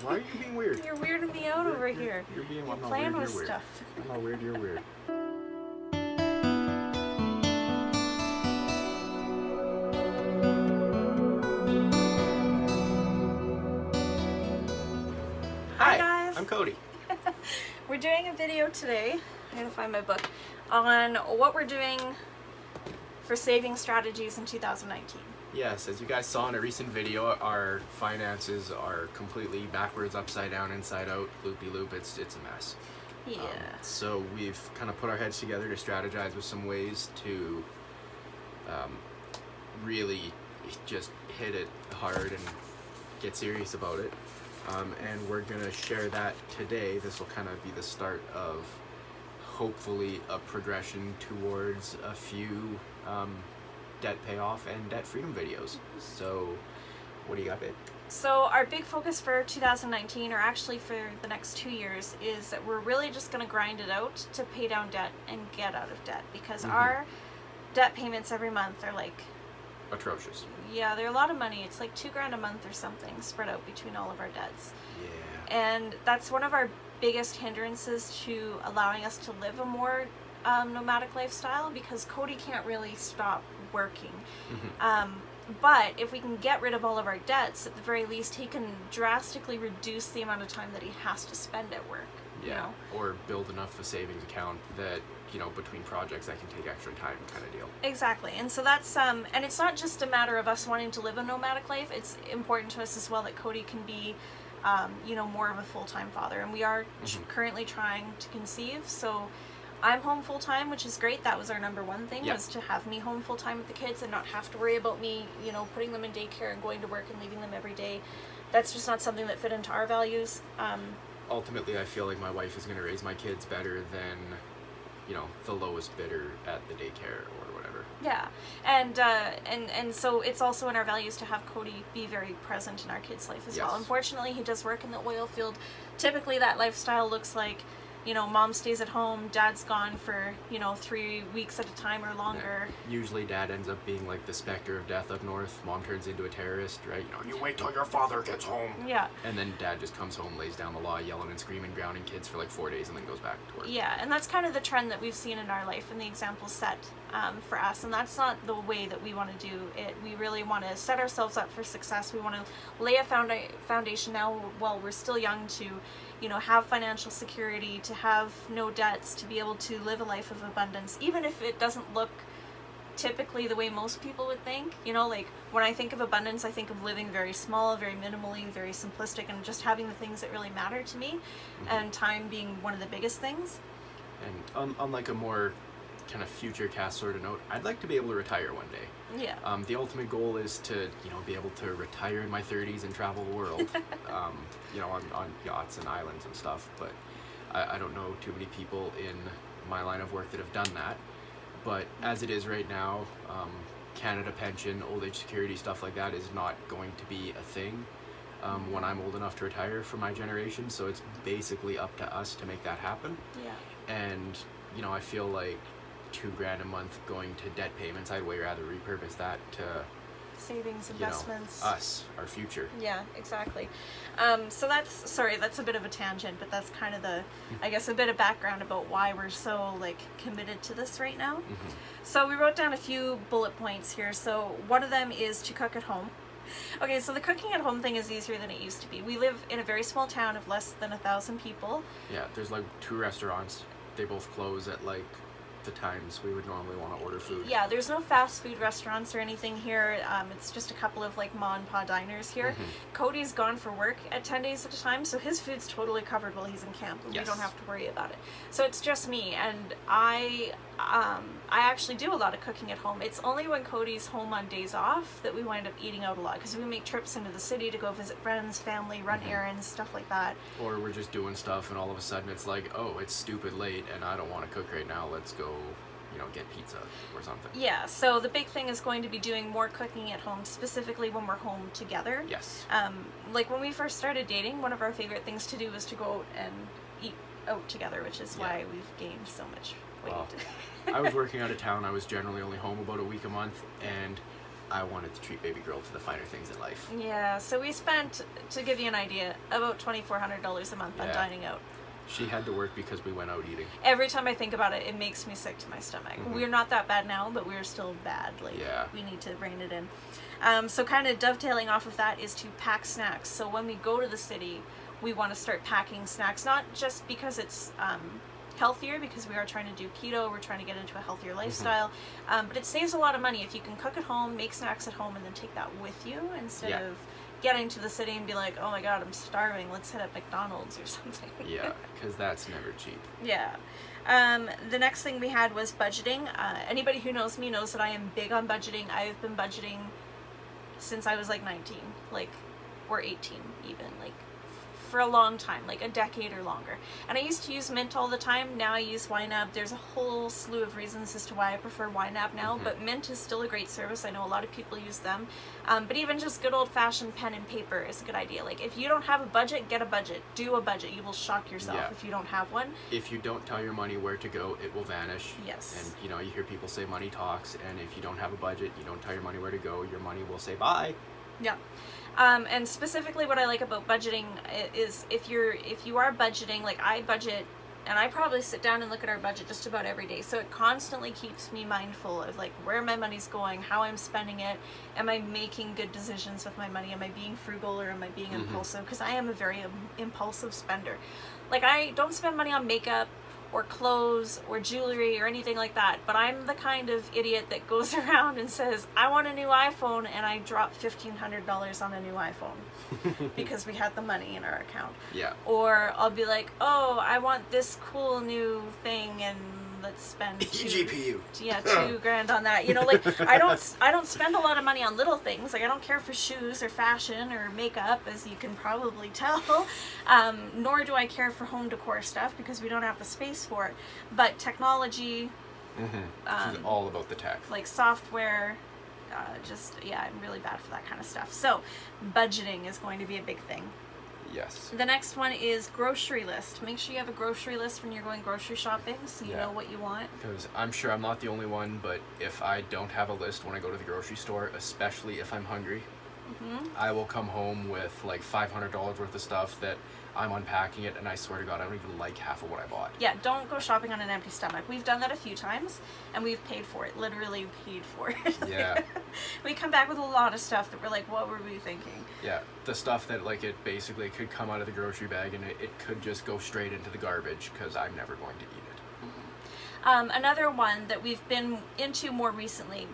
Why are you being weird? You're weirding me out over here. You're being You're I'm not playing weird, with you're weird. stuff. I'm not weird, you're weird. Hi guys. I'm Cody. We're doing a video today, I gotta find my book, on what we're doing for saving strategies in 2019. Yes, as you guys saw in a recent video, our finances are completely backwards, upside down, inside out, loopy-loop. It's a mess. Yeah. So we've kind of put our heads together to strategize with some ways to really just hit it hard and get serious about it. And we're going to share that today. This will kind of be the start of hopefully a progression towards a few debt payoff and debt freedom videos. So what do you got, babe? So our big focus for 2019, or actually for the next 2 years, is that we're really just going to grind it out to pay down debt and get out of debt, because our debt payments every month are like atrocious. Yeah, they're a lot of money. It's like $2,000 a month or something spread out between all of our debts. Yeah. And that's one of our biggest hindrances to allowing us to live a more nomadic lifestyle, because Cody can't really stop working. But if we can get rid of all of our debts, at the very least, he can drastically reduce the amount of time that he has to spend at work. Yeah, you know? Or build enough of a savings account that, you know, between projects that can take extra time kind of deal. Exactly. And so that's, and it's not just a matter of us wanting to live a nomadic life. It's important to us as well that Cody can be, you know, more of a full-time father. And we are currently trying to conceive, so I'm home full-time, which is great. That was our number one thing, was to have me home full-time with the kids and not have to worry about me, you know, putting them in daycare and going to work and leaving them every day. That's just not something that fit into our values. Ultimately, I feel like my wife is going to raise my kids better than, you know, the lowest bidder at the daycare or whatever. Yeah, and so it's also in our values to have Cody be very present in our kids' life as well. Unfortunately, he does work in the oil field. Typically, that lifestyle looks like, you know, mom stays at home, dad's gone for, you know, 3 weeks at a time or longer. Yeah. Usually dad ends up being like the specter of death up north. Mom turns into a terrorist, right? You know, you wait till your father gets home. Yeah. And then dad just comes home, lays down the law, yelling and screaming, grounding kids for like 4 days, and then goes back to work. Yeah, and that's kind of the trend that we've seen in our life and the example set for us. And that's not the way that we want to do it. We really want to set ourselves up for success. We want to lay a foundation now while we're still young to, you know, have financial security, to have no debts, to be able to live a life of abundance, even if it doesn't look typically the way most people would think. You know, like when I think of abundance, I think of living very small, very minimally, very simplistic, and just having the things that really matter to me, and time being one of the biggest things. And on like a more kind of future cast sort of note, I'd like to be able to retire one day. Yeah. The ultimate goal is to, you know, be able to retire in my 30s and travel the world, you know, on yachts and islands and stuff. But I don't know too many people in my line of work that have done that. But as it is right now, Canada pension, old age security, stuff like that is not going to be a thing when I'm old enough to retire for my generation. So it's basically up to us to make that happen. Yeah. And, you know, I feel like $2,000 a month going to debt payments, I'd way rather repurpose that to savings, investments, you know, us, our future. Yeah, exactly. So that's a bit of a tangent, but that's kind of the, I guess, a bit of background about why we're so like committed to this right now. So we wrote down a few bullet points here. So one of them is to cook at home. Okay, so the cooking at home thing is easier than it used to be. We live in a very small town of less than 1,000 people. Yeah, there's like 2 restaurants. They both close at like the times we would normally want to order food. Yeah, there's no fast food restaurants or anything here. It's just a couple of like ma and pa diners here. Cody's gone for work at 10 days at a time, so his food's totally covered while he's in camp, and we don't have to worry about it. So it's just me, and I actually do a lot of cooking at home. It's only when Cody's home on days off that we wind up eating out a lot, because we make trips into the city to go visit friends, family, run errands, stuff like that. Or we're just doing stuff and all of a sudden it's like, oh, it's stupid late and I don't want to cook right now, let's go, you know, get pizza or something. Yeah, so the big thing is going to be doing more cooking at home, specifically when we're home together. Yes. Like when we first started dating, one of our favorite things to do was to go out and eat out together, which is why we've gained so much weight. Well, I was working out of town. I was generally only home about a week a month, and I wanted to treat baby girl to the finer things in life. Yeah, so we spent, to give you an idea, about $2,400 a month on dining out. She had to work because we went out eating. Every time I think about it, it makes me sick to my stomach. We're not that bad now, but we're still bad. Like, we need to rein it in. So kind of dovetailing off of that is to pack snacks. So when we go to the city, we want to start packing snacks, not just because it's healthier, because we are trying to do keto, we're trying to get into a healthier lifestyle, but it saves a lot of money if you can cook at home, make snacks at home, and then take that with you instead of getting to the city and be like, oh my god, I'm starving, let's hit up McDonald's or something. Yeah, because that's never cheap. Yeah. The next thing we had was budgeting. Anybody who knows me knows that I am big on budgeting. I've been budgeting since I was like 19, like, or 18 even, like, for a long time, like a decade or longer. And I used to use Mint all the time. Now I use YNAB. There's a whole slew of reasons as to why I prefer YNAB now, but Mint is still a great service. I know a lot of people use them. But even just good old-fashioned pen and paper is a good idea. Like, if you don't have a budget, get a budget. Do a budget. You will shock yourself if you don't have one. If you don't tell your money where to go, it will vanish. Yes. And, you know, you hear people say money talks, and if you don't have a budget, you don't tell your money where to go, your money will say bye. Yeah. And specifically what I like about budgeting is if you are budgeting, like I budget, and I probably sit down and look at our budget just about every day. So it constantly keeps me mindful of like where my money's going, how I'm spending it. Am I making good decisions with my money? Am I being frugal or am I being impulsive? Because I am a very impulsive spender. Like, I don't spend money on makeup or clothes or jewelry or anything like that, but I'm the kind of idiot that goes around and says, I want a new iPhone, and I drop $1,500 on a new iPhone because we had the money in our account. Yeah. Or I'll be like, oh, I want this cool new thing, and let's spend GPU. $2,000 on that. You know, like, I don't spend a lot of money on little things. Like, I don't care for shoes or fashion or makeup, as you can probably tell. Nor do I care for home decor stuff because we don't have the space for it. But technology, She's all about the tech. like software, I'm really bad for that kind of stuff. So budgeting is going to be a big thing. Yes. The next one is grocery list. Make sure you have a grocery list when you're going grocery shopping so you know what you want. Because I'm sure I'm not the only one, but if I don't have a list when I go to the grocery store, especially if I'm hungry, I will come home with like $500 worth of stuff that I'm unpacking it, and I swear to God, I don't even like half of what I bought. Yeah, don't go shopping on an empty stomach. We've done that a few times, and we've paid for it. Literally paid for it. Yeah. We come back with a lot of stuff that we're like, what were we thinking? Yeah, the stuff that like it basically could come out of the grocery bag and it could just go straight into the garbage because I'm never going to eat it. Another one that we've been into more recently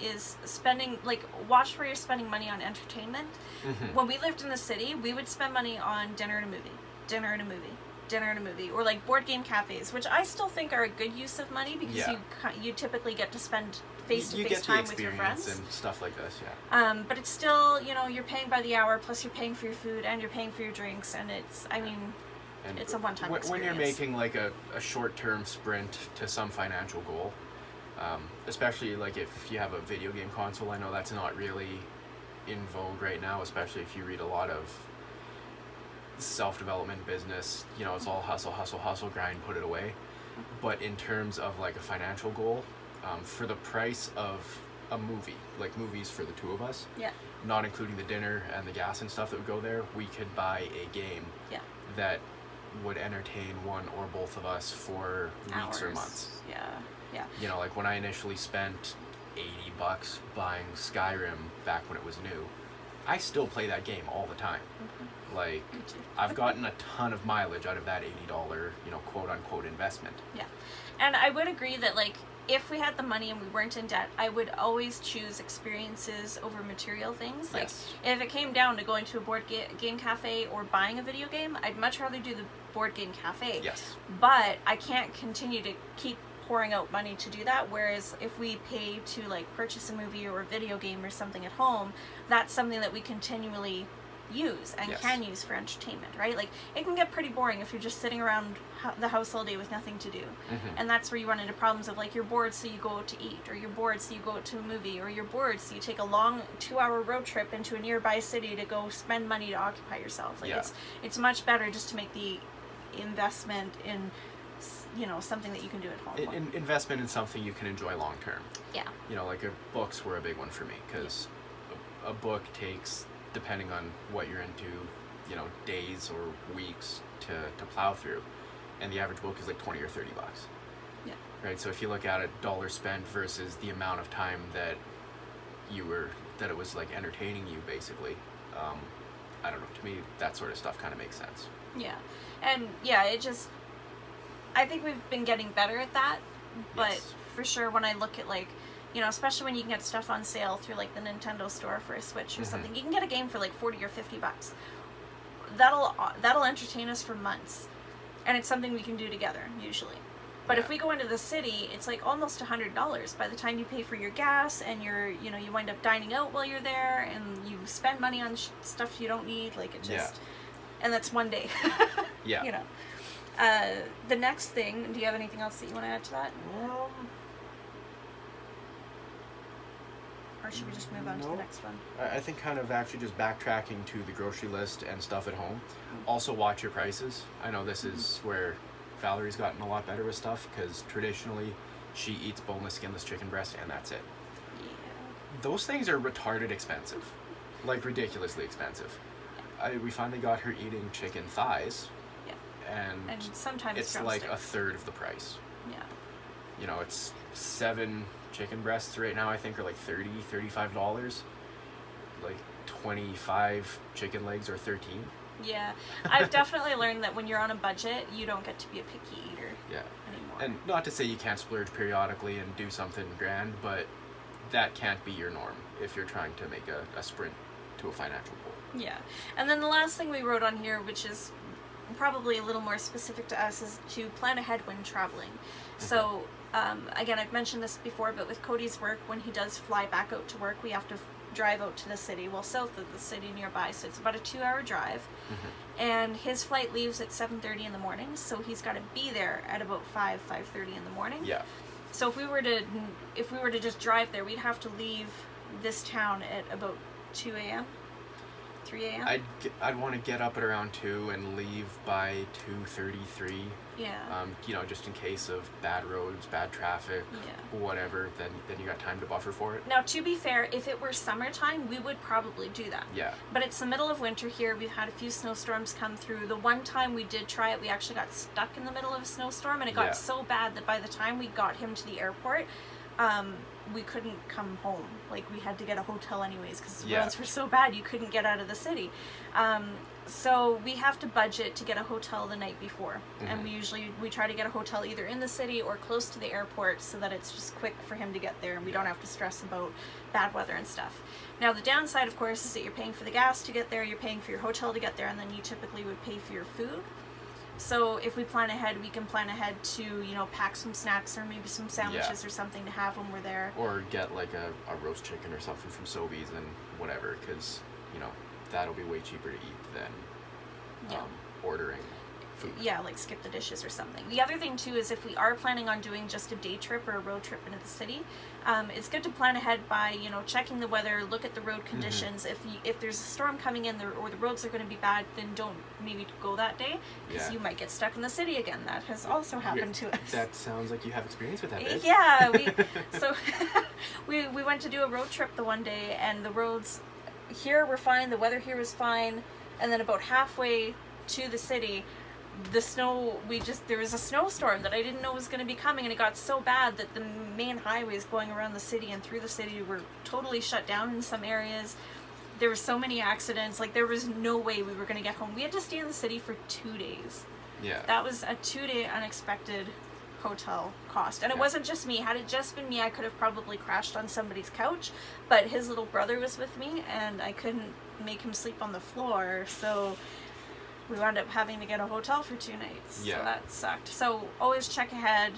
is spending, like, watch where you're spending money on entertainment. When we lived in the city, we would spend money on dinner and a movie, dinner and a movie, dinner and a movie, or like board game cafes, which I still think are a good use of money because you typically get to spend face-to-face time with your friends and stuff like this. But it's still, you know, you're paying by the hour, plus you're paying for your food and you're paying for your drinks, and it's, I mean, and it's a one-time experience. When you're making like a short-term sprint to some financial goal, especially like if you have a video game console, I know that's not really in vogue right now, especially if you read a lot of self-development business, you know, it's all hustle, grind, put it away. But in terms of like a financial goal, for the price of a movie, like movies for the two of us, not including the dinner and the gas and stuff that would go there, we could buy a game that would entertain one or both of us for weeks or months. Yeah. You know, like when I initially spent $80 buying Skyrim back when it was new, I still play that game all the time. Like, I've gotten a ton of mileage out of that $80, you know, quote unquote investment. Yeah. And I would agree that, like, if we had the money and we weren't in debt, I would always choose experiences over material things. Like, if it came down to going to a board game cafe or buying a video game, I'd much rather do the board game cafe. Yes. But I can't continue to keep pouring out money to do that, whereas if we pay to, like, purchase a movie or a video game or something at home, that's something that we continually use and can use for entertainment, right? Like, it can get pretty boring if you're just sitting around the house all day with nothing to do. And that's where you run into problems of, like, you're bored so you go to eat, or you're bored so you go to a movie, or you're bored so you take a long 2-hour road trip into a nearby city to go spend money to occupy yourself. Like, it's much better just to make the investment in something that you can do at home. Investment in something you can enjoy long term. Yeah. Like books were a big one for me, because a book takes, depending on what you're into, days or weeks to plow through, and the average book is like 20 or 30 bucks. Yeah. Right. So if you look at a dollar spent versus the amount of time that it was like entertaining you, basically, I don't know. To me, that sort of stuff kind of makes sense. Yeah, and I think we've been getting better at that, but Yes. for sure when I look at especially when you can get stuff on sale through like the Nintendo store for a Switch or something, you can get a game for like 40 or 50 bucks. That'll entertain us for months, and it's something we can do together usually. But if we go into the city, it's like almost $100 by the time you pay for your gas, and you wind up dining out while you're there, and you spend money on stuff you don't need. Like it just, and that's one day. Yeah. The next thing. Do you have anything else that you want to add to that? Or should we just move on to the next one? I think kind of actually just backtracking to the grocery list and stuff at home. Also watch your prices. I know this is where Valerie's gotten a lot better with stuff, because traditionally she eats boneless, skinless chicken breast, and that's it. Yeah. Those things are retarded expensive, like ridiculously expensive. We finally got her eating chicken thighs, and sometimes it's like a third of the price. Yeah. It's 7 chicken breasts right now, I think, are like $35. Like 25 chicken legs are 13. Yeah, I've definitely learned that when you're on a budget, you don't get to be a picky eater anymore. And not to say you can't splurge periodically and do something grand, but that can't be your norm if you're trying to make a sprint to a financial goal. Yeah, and then the last thing we wrote on here, which is probably a little more specific to us, is to plan ahead when traveling. So, again, I've mentioned this before, but with Cody's work, when he does fly back out to work, we have to drive out to the city, south of the city nearby, so it's about a 2-hour drive. And his flight leaves at 7:30 in the morning, so he's got to be there at about 5:30 in the morning. Yeah. So if we were to just drive there, we'd have to leave this town at about 2 a.m. 3 a.m. I'd want to get up at around 2 and leave by 2:33. Yeah. Just in case of bad roads, bad traffic, whatever, then you got time to buffer for it. Now, to be fair, if it were summertime, we would probably do that. Yeah. But it's the middle of winter here. We've had a few snowstorms come through. The one time we did try it, we actually got stuck in the middle of a snowstorm, and it got so bad that by the time we got him to the airport, we couldn't come home. Like, we had to get a hotel anyways, because the roads were so bad you couldn't get out of the city. So we have to budget to get a hotel the night before, and we try to get a hotel either in the city or close to the airport, so that it's just quick for him to get there, and we don't have to stress about bad weather and stuff. Now, the downside, of course, is that you're paying for the gas to get there, you're paying for your hotel to get there, and then you typically would pay for your food. So if we plan ahead, we can plan ahead to, pack some snacks or maybe some sandwiches or something to have when we're there. Or get like a roast chicken or something from Sobeys and whatever, because, that'll be way cheaper to eat than ordering food. Yeah, like skip the dishes or something. The other thing too is if we are planning on doing just a day trip or a road trip into the city, it's good to plan ahead by checking the weather, look at the road conditions. If there's a storm coming in or the roads are going to be bad, then don't maybe go that day, because you might get stuck in the city again. That has also happened to us. That sounds like you have experience with that, babe. Yeah, we went to do a road trip the one day, and the roads here were fine, the weather here was fine, and then about halfway to the city, there was a snowstorm that I didn't know was going to be coming, and it got so bad that the main highways going around the city and through the city were totally shut down in some areas. There were so many accidents, like there was no way we were going to get home. We had to stay in the city for 2 days. Yeah. That was a 2-day unexpected hotel cost, and it wasn't just me. Had it just been me, I could have probably crashed on somebody's couch, but his little brother was with me, and I couldn't make him sleep on the floor, so we wound up having to get a hotel for 2 nights. Yeah. So that sucked. So always check ahead.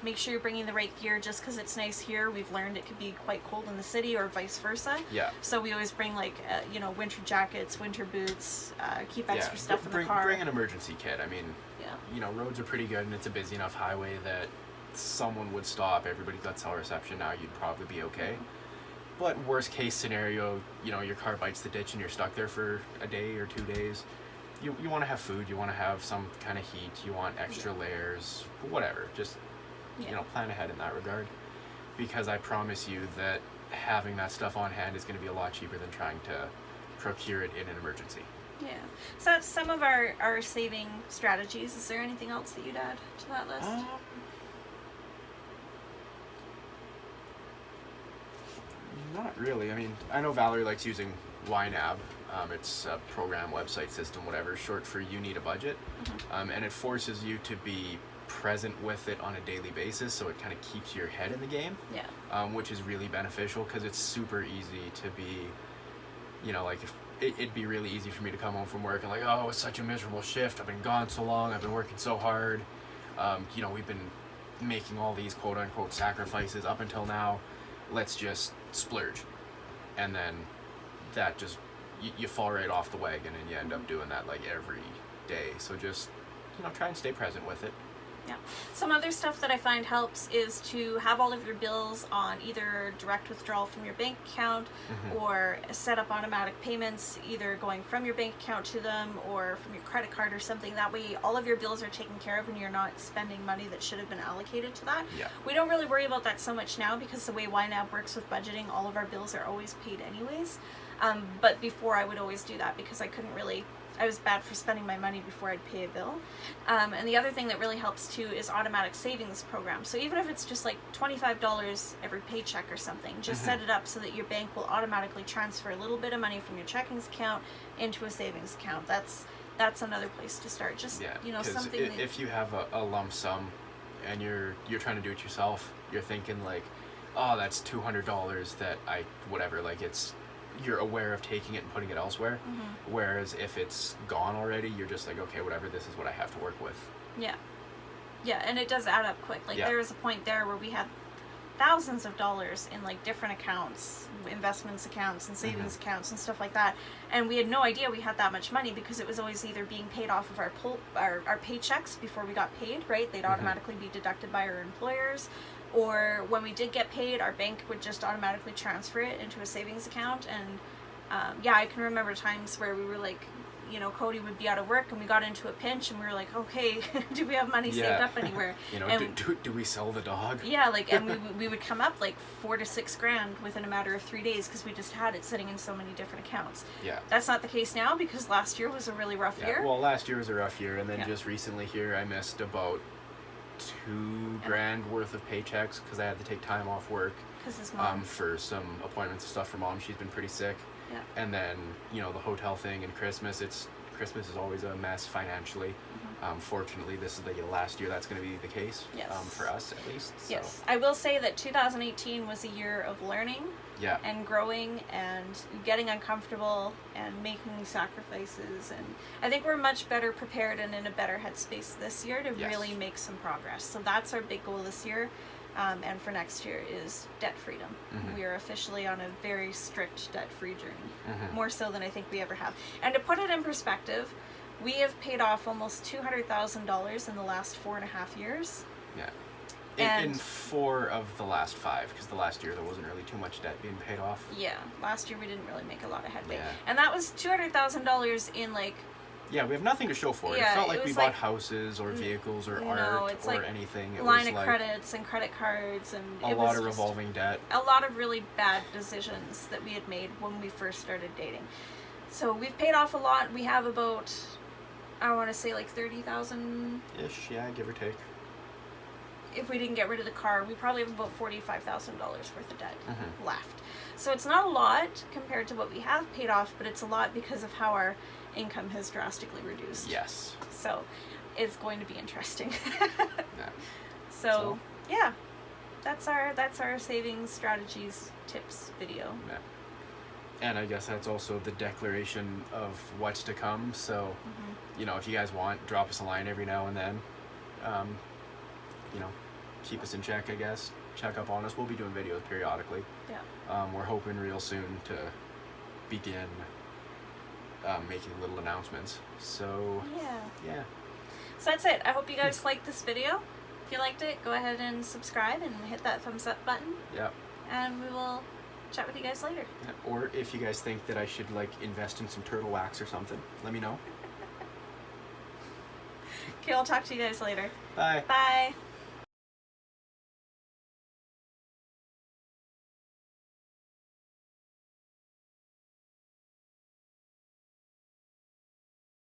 Make sure you're bringing the right gear. Just because it's nice here, we've learned it could be quite cold in the city, or vice versa. Yeah. So we always bring winter jackets, winter boots, keep extra stuff in the car. Bring an emergency kit. I mean, roads are pretty good, and it's a busy enough highway that someone would stop. Everybody's got cell reception now. You'd probably be okay. But worst case scenario, your car bites the ditch and you're stuck there for a day or 2 days. you want to have food, you want to have some kind of heat, you want extra layers, whatever. Just plan ahead in that regard, because I promise you that having that stuff on hand is going to be a lot cheaper than trying to procure it in an emergency. Yeah. So that's some of our saving strategies. Is there anything else that you'd add to that list? Not really. I mean, I know Valerie likes using YNAB. It's a program, website, system, whatever, short for You Need a Budget. And it forces you to be present with it on a daily basis, so it kind of keeps your head in the game. Yeah. Which is really beneficial, because it's super easy to be, like, if it'd be really easy for me to come home from work and like, oh, it's such a miserable shift. I've been gone so long. I've been working so hard. We've been making all these quote unquote sacrifices up until now. Let's just splurge. And then that just, you fall right off the wagon and you end up doing that like every day. So just, try and stay present with it. Yeah. Some other stuff that I find helps is to have all of your bills on either direct withdrawal from your bank account or set up automatic payments, either going from your bank account to them or from your credit card or something. That way all of your bills are taken care of and you're not spending money that should have been allocated to that. Yeah. We don't really worry about that so much now, because the way YNAB works with budgeting, all of our bills are always paid anyways. But before I would always do that because I was bad for spending my money before I'd pay a bill. And the other thing that really helps too is automatic savings program. So even if it's just like $25 every paycheck or something, just set it up so that your bank will automatically transfer a little bit of money from your checking account into a savings account. That's another place to start. Just, something if you have a lump sum and you're trying to do it yourself, you're thinking like, oh, that's $200 that you're aware of taking it and putting it elsewhere. Whereas if it's gone already, you're just like, okay, whatever, this is what I have to work with. Yeah, and it does add up quick. There was a point there where we had thousands of dollars in like different accounts, investments accounts and savings accounts and stuff like that, and we had no idea we had that much money because it was always either being paid off of our paychecks before we got paid, right? They'd automatically be deducted by our employers, or when we did get paid, our bank would just automatically transfer it into a savings account. And I can remember times where we were like, Cody would be out of work and we got into a pinch and we were like, okay, do we have money saved up anywhere? Do we sell the dog? Yeah, and we would come up like $4,000 to $6,000 within a matter of 3 days because we just had it sitting in so many different accounts. Yeah. That's not the case now because last year was a really rough year. Well, last year was a rough year, and then just recently here I missed about $2,000 worth of paychecks because I had to take time off work for some appointments and stuff for Mom. She's been pretty sick. Yeah. And then the hotel thing and Christmas is always a mess financially. Fortunately, this is the last year that's going to be the case. Yes. For us at least. So. Yes, I will say that 2018 was a year of learning. Yeah. And growing and getting uncomfortable and making sacrifices, and I think we're much better prepared and in a better headspace this year to really make some progress. So that's our big goal this year, and for next year is debt freedom. We are officially on a very strict debt-free journey, more so than I think we ever have. And to put it in perspective, we have paid off almost $200,000 in the last 4.5 years. Yeah. In 4 of the last 5, because the last year there wasn't really too much debt being paid off. Yeah, last year we didn't really make a lot of headway. Yeah. And that was $200,000 in like... Yeah, we have nothing to show for it. It's not like we bought houses or vehicles or art or anything. It line was of like credits and credit cards and a lot of revolving debt. A lot of really bad decisions that we had made when we first started dating. So we've paid off a lot. We have about, I want to say like $30,000 ish, yeah, give or take. If we didn't get rid of the car, we probably have about $45,000 worth of debt left. So it's not a lot compared to what we have paid off, but it's a lot because of how our income has drastically reduced. Yes. So it's going to be interesting. Yeah. So yeah, that's our savings strategies tips video. Yeah. And I guess that's also the declaration of what's to come. So, if you guys want, drop us a line every now and then. Keep us in check, I guess. Check up on us. We'll be doing videos periodically. Yeah. We're hoping real soon to begin making little announcements. So, yeah. So that's it. I hope you guys liked this video. If you liked it, go ahead and subscribe and hit that thumbs up button. Yep. And we will chat with you guys later. Yeah. Or if you guys think that I should invest in some turtle wax or something, let me know. Okay, I'll talk to you guys later. Bye. Bye.